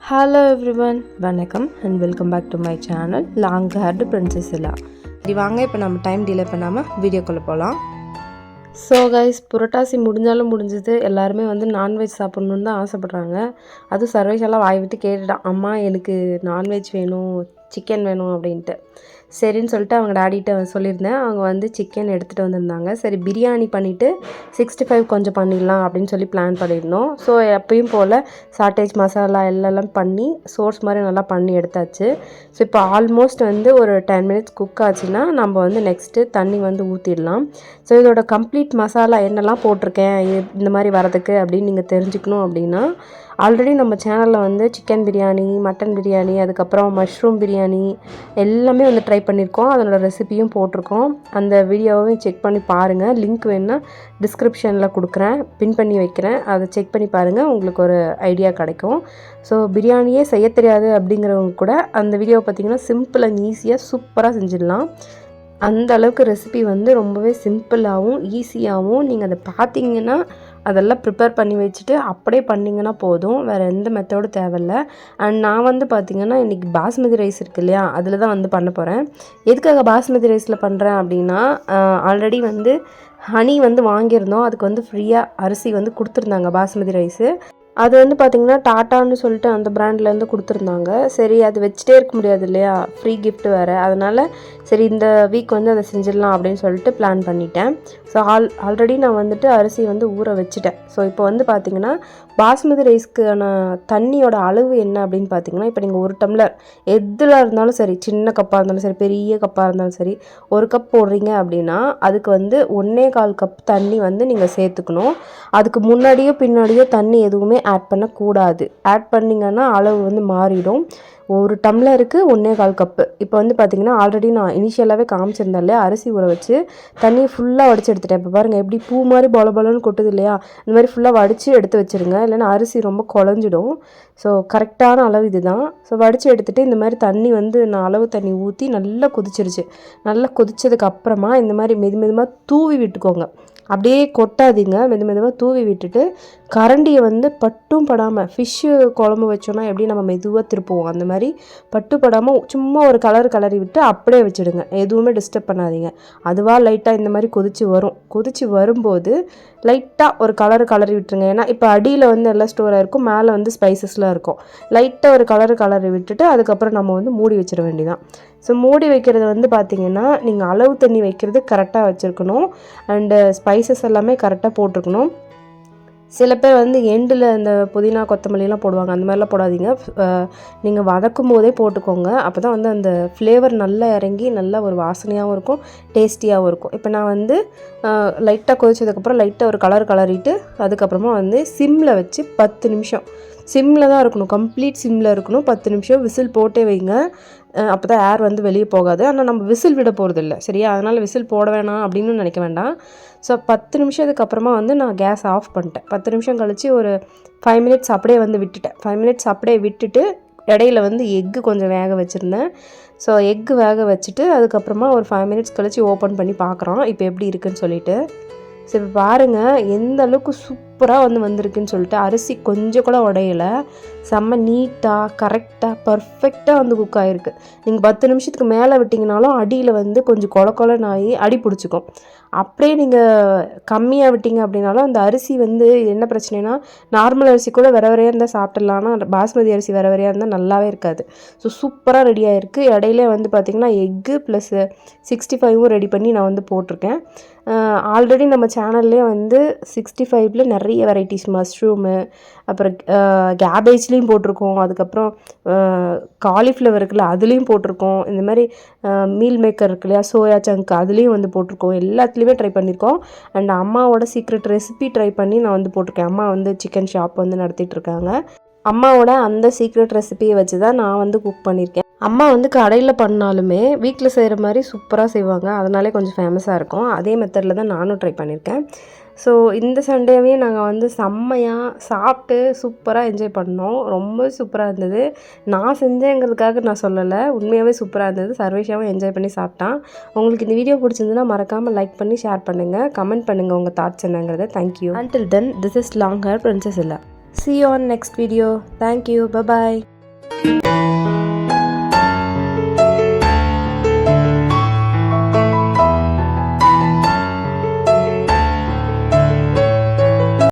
Hello everyone, வணக்கம் and welcome back to my channel Long Haired Princess Ella. வாங்க இப்போ நம்ம டைம் டிலே பண்ணாமல் வீடியோக்குள்ளே போகலாம். ஸோ கைஸ், புரட்டாசி முடிஞ்சாலும் முடிஞ்சது, எல்லாருமே வந்து நான்வெஜ் சாப்பிட்ணுன்னு தான் ஆசைப்பட்றாங்க. அதுவும் சர்வேஷெல்லாம் வாய் விட்டு கேட்டுட்டான், அம்மா எனக்கு நான்வெஜ் வேணும், சிக்கன் வேணும் அப்படின்ட்டு. சரின்னு சொல்லிட்டு அவங்க டாடிகிட்ட சொல்லியிருந்தேன். அவங்க வந்து சிக்கன் எடுத்துகிட்டு வந்திருந்தாங்க. சரி பிரியாணி பண்ணிவிட்டு 65 கொஞ்சம் பண்ணிடலாம் அப்படின்னு சொல்லி பிளான் பண்ணியிருந்தோம். ஸோ எப்பயும் போல் சாட்டேஜ் மசாலா எல்லாம் பண்ணி சோர்ஸ் மாதிரி நல்லா பண்ணி எடுத்தாச்சு. ஸோ இப்போ ஆல்மோஸ்ட் வந்து ஒரு 10 மினிட்ஸ் குக் ஆச்சுன்னா நம்ம வந்து நெக்ஸ்ட்டு தண்ணி வந்து ஊற்றிடலாம். ஸோ இதோட கம்ப்ளீட் மசாலா என்னெல்லாம் போட்டிருக்கேன் இந்த மாதிரி வரதுக்கு அப்படின்னு நீங்கள் தெரிஞ்சுக்கணும் அப்படின்னா, ஆல்ரெடி நம்ம சேனலில் வந்து சிக்கன் பிரியாணி, மட்டன் பிரியாணி, அதுக்கப்புறம் மஷ்ரூம் பிரியாணி எல்லாமே வந்து ட்ரை பண்ணியிருக்கோம். அதனோட ரெசிபியும் போட்டிருக்கோம். அந்த வீடியோவையும் செக் பண்ணி பாருங்கள். லிங்க் வேணுன்னா டிஸ்கிரிப்ஷனில் கொடுக்குறேன், பின் பண்ணி வைக்கிறேன். அதை செக் பண்ணி பாருங்கள், உங்களுக்கு ஒரு ஐடியா கிடைக்கும். ஸோ பிரியாணியே செய்ய தெரியாது அப்படிங்கிறவங்க கூட அந்த வீடியோவை பார்த்திங்கன்னா சிம்பிள் அண்ட் ஈஸியாக சூப்பராக செஞ்சிடலாம். அந்த அளவுக்கு ரெசிபி வந்து ரொம்பவே சிம்பிளாகவும் ஈஸியாகவும், நீங்கள் அதை பார்த்தீங்கன்னா அதெல்லாம் ப்ரிப்பேர் பண்ணி வச்சுட்டு அப்படியே பண்ணிங்கன்னா போதும், வேறு எந்த மெத்தடும் தேவையில்லை. அண்ட் நான் வந்து பார்த்திங்கன்னா இன்றைக்கி பாஸ்மதி ரைஸ் இருக்குது இல்லையா, அதில் தான் வந்து பண்ண போகிறேன். எதுக்காக பாஸ்மதி ரைஸில் பண்ணுறேன் அப்படின்னா, ஆல்ரெடி வந்து ஹனி வந்து வாங்கியிருந்தோம். அதுக்கு வந்து ஃப்ரீயாக அரிசி வந்து கொடுத்துருந்தாங்க பாஸ்மதி ரைஸு. அது வந்து பார்த்திங்கன்னா டாட்டான்னு சொல்லிட்டு அந்த பிராண்ட்லேருந்து கொடுத்துருந்தாங்க. சரி அது வச்சுட்டே இருக்க முடியாது இல்லையா, ஃப்ரீ கிஃப்ட் வேறு. அதனால் சரி இந்த வீக் வந்து அதை செஞ்சிடலாம் அப்படின்னு சொல்லிட்டு பிளான் பண்ணிட்டேன். ஸோ ஆல்ரெடி நான் வந்துட்டு அரிசி வந்து ஊற வச்சுட்டேன். ஸோ இப்போ வந்து பார்த்திங்கன்னா பாஸ்மதி ரைஸ்க்கான தண்ணியோட அளவு என்ன அப்படின்னு பார்த்திங்கன்னா, இப்போ நீங்கள் 1 டம்ளர் எதில் இருந்தாலும் சரி, சின்ன கப்பாக இருந்தாலும் சரி, பெரிய கப்பாக இருந்தாலும் சரி, 1 கப் போடுறீங்க அப்படின்னா அதுக்கு வந்து 1.25 கப் தண்ணி வந்து நீங்கள் சேர்த்துக்கணும். அதுக்கு முன்னாடியோ பின்னாடியோ தண்ணி எதுவுமே ஆட் பண்ணக்கூடாது. ஆட் பண்ணிங்கன்னா அளவு வந்து மாறிடும். 1 டம்ளருக்கு 1.25 கப்பு. இப்போ வந்து பார்த்திங்கன்னா ஆல்ரெடி நான் இனிஷியலாகவே காமிச்சிருந்தேன் இல்லையா, அரிசி ஊற வச்சு தண்ணியை ஃபுல்லாக வடித்து எடுத்துட்டேன். இப்போ பாருங்கள் எப்படி பூ மாதிரி பொலன்னு கொட்டுது இல்லையா, இந்த மாதிரி ஃபுல்லாக வடித்து எடுத்து வச்சுருங்க, இல்லைன்னா அரிசி ரொம்ப குழஞ்சிடும். ஸோ கரெக்டான அளவு இது தான். ஸோ வடித்து எடுத்துகிட்டு இந்த மாதிரி தண்ணி வந்து நான் அளவு தண்ணி ஊற்றி நல்லா கொதிச்சிருச்சு. நல்லா கொதிச்சதுக்கு அப்புறமா இந்த மாதிரி மெதுமாக தூவி விட்டுக்கோங்க. அப்படியே கொட்டாதீங்க, மெதுவாக தூவி விட்டுட்டு கரண்டியை வந்து பட்டும் படாமல், ஃபிஷ்ஷு குழம்பு வச்சோன்னா எப்படி நம்ம மெதுவாக திருப்புவோம் அந்த மாதிரி பட்டு படாமல் சும்மா ஒரு கலரி விட்டு அப்படியே வச்சுடுங்க. எதுவுமே டிஸ்டர்ப் பண்ணாதீங்க. அதுவாக லைட்டாக இந்த மாதிரி கொதிச்சு வரும்போது லைட்டாக ஒரு கலரி விட்டுருங்க. ஏன்னா இப்போ அடியில் வந்து எல்லாம் ஸ்டோராக இருக்கும், மேலே வந்து ஸ்பைசஸ்லாம் இருக்கும். லைட்டாக ஒரு கலரி விட்டுட்டு அதுக்கப்புறம் நம்ம வந்து மூடி வச்சிட வேண்டியதான். ஸோ மூடி வைக்கிறது வந்து பார்த்திங்கன்னா நீங்கள் அளவு தண்ணி வைக்கிறது கரெக்டாக வச்சுருக்கணும். அண்டு ஸ்பைசஸ் எல்லாமே கரெக்டாக போட்டிருக்கணும். சில பேர் வந்து எண்டில் இந்த புதினா கொத்தமல்லிலாம் போடுவாங்க, அந்த மாதிரிலாம் போடாதீங்க. நீங்கள் வதக்கும் போதே போட்டுக்கோங்க. அப்போ தான் வந்து அந்த ஃப்ளேவர் நல்லா இறங்கி நல்லா ஒரு வாசனையாகவும் இருக்கும், டேஸ்டியாகவும் இருக்கும். இப்போ நான் வந்து லைட்டாக கொதிச்சதுக்கப்புறம் லைட்டாக ஒரு கலரிட்டு அதுக்கப்புறமா வந்து சிம்மில் வச்சு 10 நிமிஷம் சிம்மில் தான் இருக்கணும், கம்ப்ளீட் சிம்மில் இருக்கணும். 10 நிமிஷம் விசில் போட்டே வைங்க. அப்போ தான் ஏர் வந்து வெளியே போகாது. ஆனால் நம்ம விசில் விட போகிறது இல்லை சரியா, அதனால் விசில் போட வேணாம் அப்படின்னு நினைக்க வேண்டாம். ஸோ 10 நிமிஷத்துக்கு அப்புறமா வந்து நான் கேஸ் ஆஃப் பண்ணிட்டேன். 10 நிமிஷம் கழித்து ஒரு 5 மினிட்ஸ் அப்படியே வந்து விட்டுட்டேன். 5 மினிட்ஸ் அப்படியே விட்டுட்டு இடையில வந்து எக்கு கொஞ்சம் வேக வச்சுருந்தேன். ஸோ எக்கு வேக வச்சுட்டு அதுக்கப்புறமா ஒரு 5 மினிட்ஸ் கழித்து ஓப்பன் பண்ணி பார்க்குறோம் இப்போ எப்படி இருக்குதுன்னு சொல்லிவிட்டு. ஸோ இப்போ பாருங்கள் எந்த அளவுக்கு சூப்பராக வந்து வந்திருக்குன்னு சொல்லிட்டு. அரிசி கொஞ்சம் கூட உடையலை, செம்ம நீட்டாக கரெக்டாக பர்ஃபெக்டாக வந்து குக் ஆகிருக்கு. நீங்கள் 10 நிமிஷத்துக்கு மேலே விட்டிங்கனாலும் அடியில் வந்து கொஞ்சம் கொலன்னு ஆகி அடி பிடிச்சிக்கும். அப்படியே நீங்கள் கம்மியாக விட்டீங்க அப்படின்னாலும் அந்த அரிசி வந்து என்ன பிரச்சனைனா, நார்மல் அரிசி கூட வரையாக இருந்தால் சாப்பிட்றலாம், ஆனால் பாஸ்மதி அரிசி வரையாக இருந்தால் நல்லாவே இருக்காது. ஸோ சூப்பராக ரெடி ஆகிருக்கு. இடையிலே வந்து பார்த்திங்கன்னா எக்கு ப்ளஸ் 65 ரெடி பண்ணி நான் வந்து போட்டிருக்கேன். ஆல்ரெடி நம்ம சேனல்லே வந்து 65ல் நிறைய வெரைட்டிஸ், மஷ்ரூமு, அப்புறம் கேபேஜ்லேயும் போட்டிருக்கோம், அதுக்கப்புறம் காலிஃப்ளவர் இருக்குல்ல அதுலேயும் போட்டிருக்கோம், இந்த மாதிரி மீல் மேக்கர் இருக்கு இல்லையா, சோயா சங்க் அதுலேயும் வந்து போட்டிருக்கோம். எல்லாத்துலேயுமே ட்ரை பண்ணியிருக்கோம். அண்ட் அம்மாவோட சீக்ரெட் ரெசிபி ட்ரை பண்ணி நான் வந்து போட்டிருக்கேன். அம்மா வந்து சிக்கன் ஷாப் வந்து நடத்திட்டுருக்காங்க. அம்மாவோட அந்த சீக்ரெட் ரெசிபியை வச்சு தான் நான் வந்து குக் பண்ணியிருக்கேன். அம்மா வந்து கடையில் பண்ணாலுமே வீட்டில் செய்கிற மாதிரி சூப்பராக செய்வாங்க, அதனாலே கொஞ்சம் ஃபேமஸாக இருக்கும். அதே மெத்தடில் தான் நானும் ட்ரை பண்ணியிருக்கேன். ஸோ இந்த சண்டேவே நாங்கள் வந்து செம்மையாக சாப்பிட்டு சூப்பராக என்ஜாய் பண்ணோம். ரொம்ப சூப்பராக இருந்தது. நான் செஞ்சேங்கிறதுக்காக நான் சொல்லலை, உண்மையாகவே சூப்பராக இருந்தது. சர்வேஷாவும் என்ஜாய் பண்ணி சாப்பிட்டான். உங்களுக்கு இந்த வீடியோ பிடிச்சிருந்துன்னா மறக்காமல் லைக் பண்ணி ஷேர் பண்ணுங்கள், கமெண்ட் பண்ணுங்கள் உங்கள் தாட்ஸ் என்னங்கிறத. Thank you. Until then, this is Long Hair Princess Ella. See you on next video. Thank you. Bye bye.